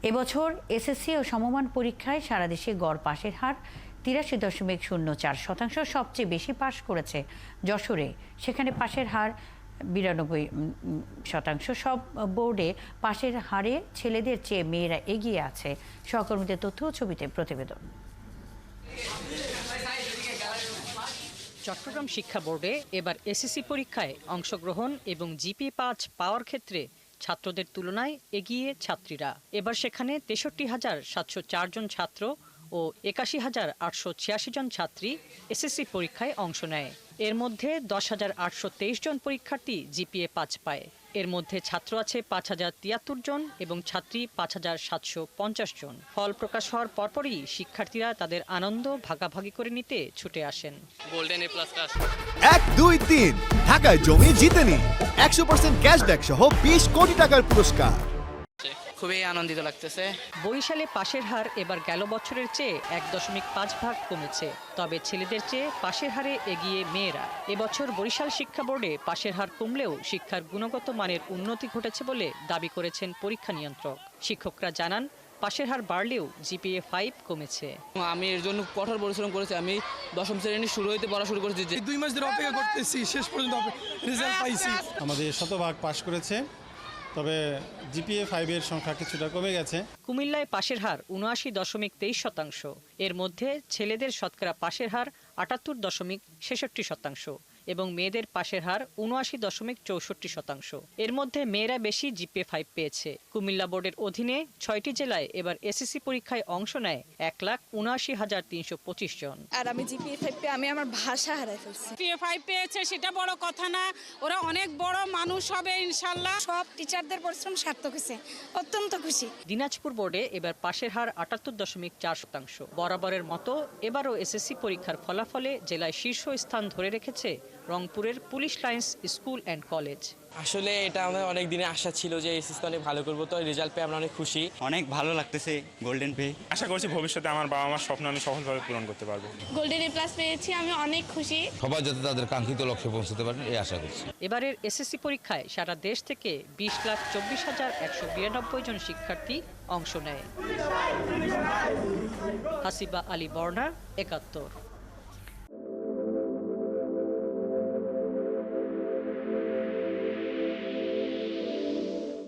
এবছর এসএসসি ও সমমান পরীক্ষায় সারা দেশে গড় পাশের হার ৮৩.০৪%। সবচেয়ে বেশি পাশ করেছে যশোরে, সেখানে পাশের হার ৯২%। সব বোর্ডে পাশের হারে ছেলেদের চেয়ে মেয়েরা এগিয়ে আছে। সহকর্মীদের তথ্য ও ছবিতে প্রতিবেদন। চট্টগ্রাম শিক্ষা বোর্ডে এবার এসএসসি পরীক্ষায় অংশগ্রহণ এবং জিপিএ-৫ পাওয়ার ক্ষেত্রে ছাত্রদের তুলনায় এগিয়ে ছাত্রীরা। এবার সেখানে ৬৩,৭০৪ জন ছাত্র ও ৮১,৮৮৬ জন ছাত্রী এসএসসি পরীক্ষায় অংশ নেয়। এর মধ্যে ১০,৮২৩ জন পরীক্ষার্থী জিপিএ-৫ পায়। এর মধ্যে ছাত্র আছে ৫,০৭৩ জন এবং ছাত্রী ৫,৭৫০ জন। ফল প্রকাশ হওয়ার পরপরই শিক্ষার্থীরা তাদের আনন্দ ভাগাভাগি করে নিতে ছুটে আসেন। গোল্ডেন এ প্লাস ১, ২, ৩ ঢাকায় জমি জিতে নিন ১০০% ক্যাশব্যাক সহ ২০ কোটি টাকার পুরস্কার। খুবই আনন্দিত লাগতেছে। বরিশালে পাশের হার এবার গেল বছরের চেয়ে ১.৫ ভাগ কমেছে, তবে ছেলেদের চেয়ে পাশের হারে এগিয়ে মেয়েরা। এবছর বরিশাল শিক্ষা বোর্ডে পাশের হার কমলেও শিক্ষার গুণগত মানের উন্নতি ঘটেছে বলে দাবি করেছেন পরীক্ষা নিয়ন্ত্রক। শিক্ষকরা জানান, পাশের হার বাড়লেও জিপিএ-৫ কমেছে। আমি এর জন্য কঠোর পরিশ্রম করেছি। আমি ১০ম শ্রেণী শুরু হইতে পড়া শুরু করেছি। ২ মাস ধরে অপেক্ষা করতেছি, শেষ পর্যন্ত রেজাল্ট পাইছি। আমাদের শতভাগ পাশ করেছে, তবে জিপিএ-৫ এর সংখ্যা কিছুটা কমে গেছে। কুমিল্লায় পাশের হার ৭৯.২৩%। এর মধ্যে ছেলেদের শতকরা পাশের হার ৭৮.৬৬% এবং মেয়েদের পাশের হার ৭৯.৬৪%। এর মধ্যে মেয়েরা বেশি জিপিএ-৫ পেয়েছে। কুমিল্লা বোর্ডের অধীনে ৬টি জেলায় এবার এসএসসি পরীক্ষায় অংশ নেয় ১,৭৯,৩২৫ জন। আর আমি জিপিএ-৫ পেয়ে আমি আমার ভাষা হারাই ফেলছি। জিপিএ-৫ পেয়েছে সেটা বড় কথা না, ওরা অনেক বড় মানুষ হবে ইনশাল্লাহ। সব টিচারদের পরিশ্রম সার্থক হয়েছে, অত্যন্ত খুশি। দিনাজপুর বোর্ডে এবার পাশের হার ৭৮.৪%। বরাবরের মতো এবারও এসএসসি পরীক্ষার ফলাফলে জেলায় শীর্ষ স্থান ধরে রেখেছে রংপুরের police lines school and college. আসলে এটা আমাদের অনেক দিনের আশা ছিল যে এসএসসি অনেক ভালো করবো, তো রেজাল্ট পেয়ে আমরা অনেক খুশি। অনেক ভালো লাগতেছে গোল্ডেন পেয়ে। আশা করছি ভবিষ্যতে আমার বাবা মার স্বপ্ন আমি সফলভাবে পূরণ করতে পারবো। গোল্ডেন এ প্লাস পেয়েছি, আমি অনেক খুশি। সবাই যাতে তাদের কাঙ্ক্ষিত লক্ষ্যে পৌঁছতে পারেন এই আশা করছি। এবারের এসএসসি পরীক্ষায় সারা দেশ থেকে ২০,২৪,১৯২ জন শিক্ষার্থী অংশ নেয়। হাসিবা আলী বর্ণা, ৭১।